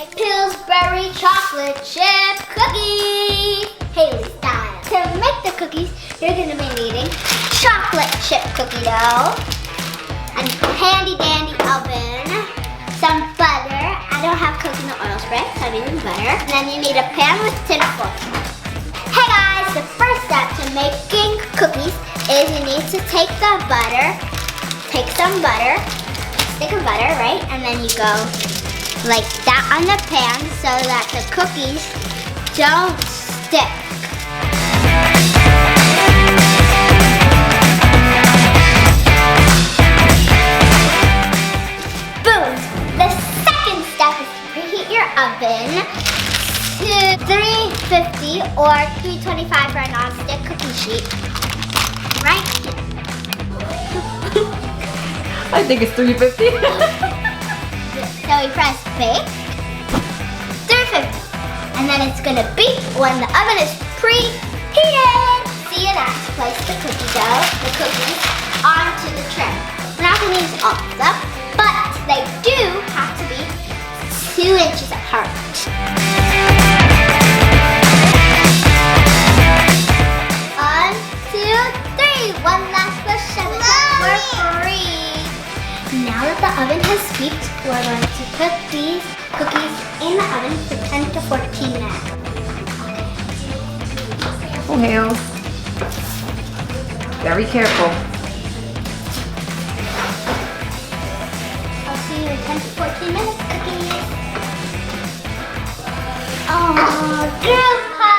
make Pillsbury chocolate chip cookies, Hailee style. To make the cookies, you're gonna be needing chocolate chip cookie dough, a handy dandy oven, some butter. I don't have coconut oil spray, so I'm using butter. And then you need a pan with tin foil. Hey guys, the first step to making cookies is you need to take some butter, stick of butter, right? And then you go like that on the pan so that the cookies don't stick. Boom! The second step is to preheat your oven to 350 or 325 for a non-stick cookie sheet. Right here. I think it's 350. So we press bake, 350, and then it's gonna beep when the oven is preheated. See it as place the cookie dough, the cookies, onto the tray. We're not gonna use all of them, but they do have to be 2 inches apart. 1, 2, 3. One last push and we're free. Now that the oven has beeped, we're going to put these cookies in the oven for 10 to 14 minutes. Oh, hell. Very careful. I'll see you in 10 to 14 minutes, cookies. Oh, Grandpa!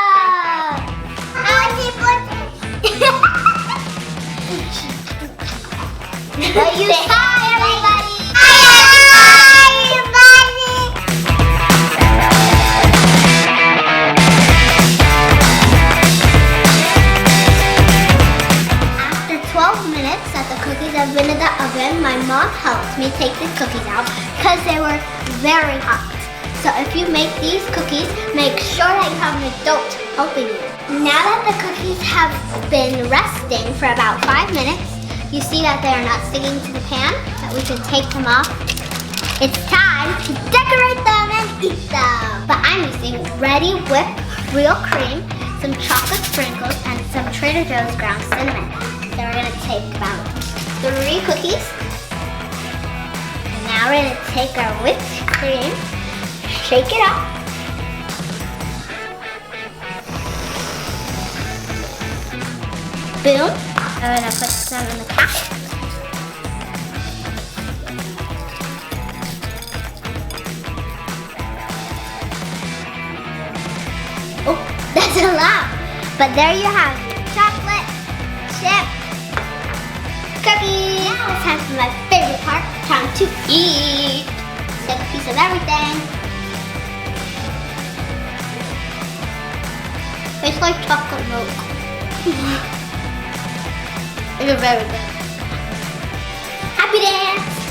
But you saw everybody! After 12 minutes that the cookies have been in the oven, my mom helped me take the cookies out because they were very hot. So if you make these cookies, make sure that you have an adult helping you. Now that the cookies have been resting for about 5 minutes, you see that they are not sticking to the pan, that we can take them off. It's time to decorate them and eat them. But I'm using ready whipped real cream, some chocolate sprinkles, and some Trader Joe's ground cinnamon. So we're gonna take about 3 cookies. And now we're gonna take our whipped cream, shake it up. Boom. I'm gonna put some in the top. Oh, that's a lot. But there you have chocolate chip cookies. Now it's time for my favorite part, time to eat. Take a piece of everything. Tastes like chocolate milk. It's very good. Happy dance!